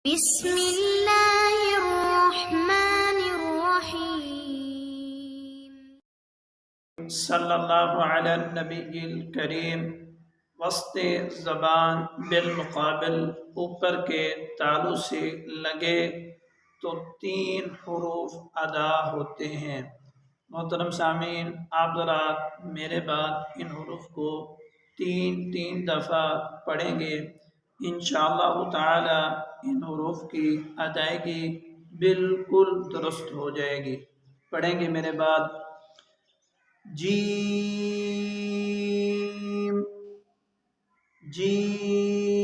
بسم اللہ الرحمن الرحیم۔ صلی اللہ علی النبی الکریم۔ وسط زبان بالمقابل اوپر کے تالو سے لگے تو 3 حروف ادا ہوتے ہیں۔ محترم سامعین، آپ ذرا میرے بعد ان حروف کو 3 دفعہ پڑھیں گے۔ انشاءاللہ تعالی ان حروف کی ادائیگی بالکل درست ہو جائے گی۔ پڑھیں گے میرے بعد۔ جیم جیم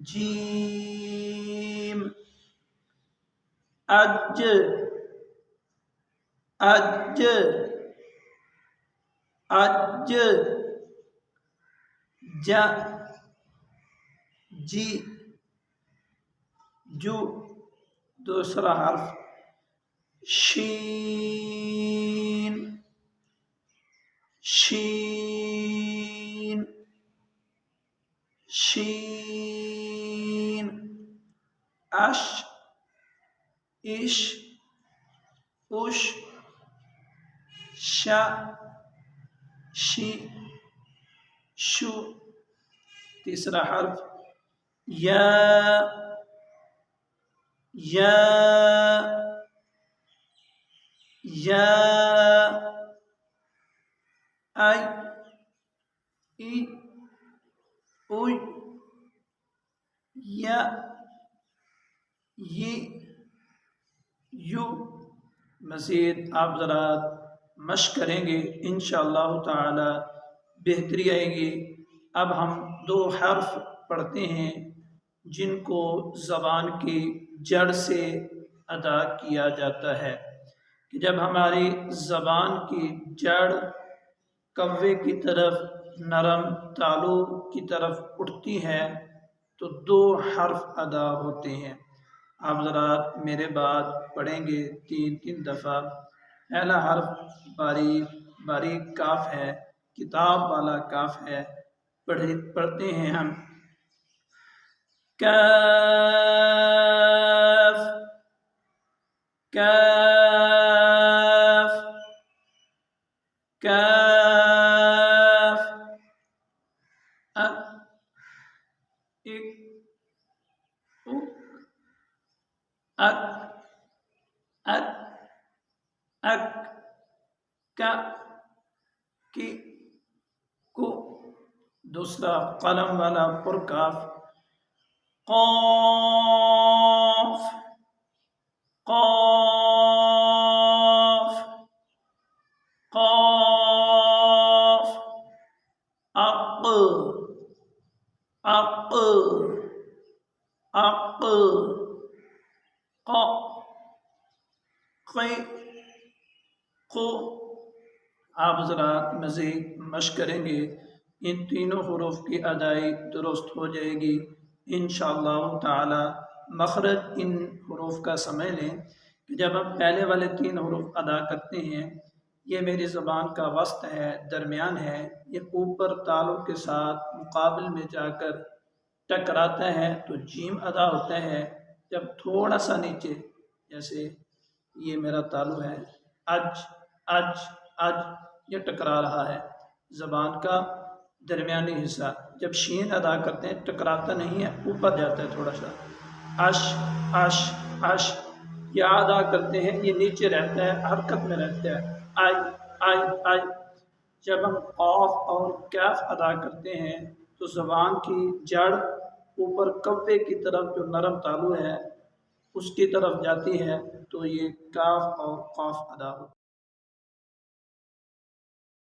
جیم، اج اج اج، جا جی جو، دوسرا حرف شین شین شین، اش اش اش، ش شی شو، تیسرا حرف یا یا یا، ای ای اوئی، یا یہ یو۔ مزید آپ ذرا مشق کریں گے، انشاءاللہ تعالی بہتری آئے گی۔ اب ہم 2 حرف پڑھتے ہیں جن کو زبان کی جڑ سے ادا کیا جاتا ہے کہ جب ہماری زبان کی جڑ کوے کی طرف، نرم تالو کی طرف اٹھتی ہے تو 2 حرف ادا ہوتے ہیں۔ آپ ذرا میرے بعد پڑھیں گے 3 دفعہ۔ پہلا حرف باریک باریک کاف ہے، کتاب والا کاف ہے۔ پڑھتے ہیں ہم۔ کاف کاف کاف، اک اک اک اک اک، کا کی کو، دوسرا قلم والا پر کاف، قاف قاف قاف، اق اق اق، ق قی قو۔ آپ ذرا مزید مشق کریں گے، ان 3 حروف کی ادائی درست ہو جائے گی انشاءاللہ تعالی۔ مخرج ان حروف کا سمجھ لیں کہ جب ہم پہلے والے 3 حروف ادا کرتے ہیں، یہ میری زبان کا وسط ہے، درمیان ہے، یہ اوپر تالو کے ساتھ مقابل میں جا کر ٹکراتا ہے تو جیم ادا ہوتا ہے۔ جب تھوڑا سا نیچے، جیسے یہ میرا تالو ہے، اج اج اج، یہ ٹکرا رہا ہے زبان کا درمیانی حصہ۔ جب شین ادا کرتے ہیں ٹکراتا نہیں ہے، اوپر جاتا ہے تھوڑا سا۔ اش اش اش، یہ ادا کرتے ہیں، یہ نیچے رہتا ہے، حرکت میں رہتا ہے۔ آئی آئی آئی، جب ہم قاف اور کاف ادا کرتے ہیں تو زبان کی جڑ اوپر کوے کی طرف جو نرم تالو ہے اس کی طرف جاتی ہے تو یہ کاف اور قاف ادا ہوتا ہے۔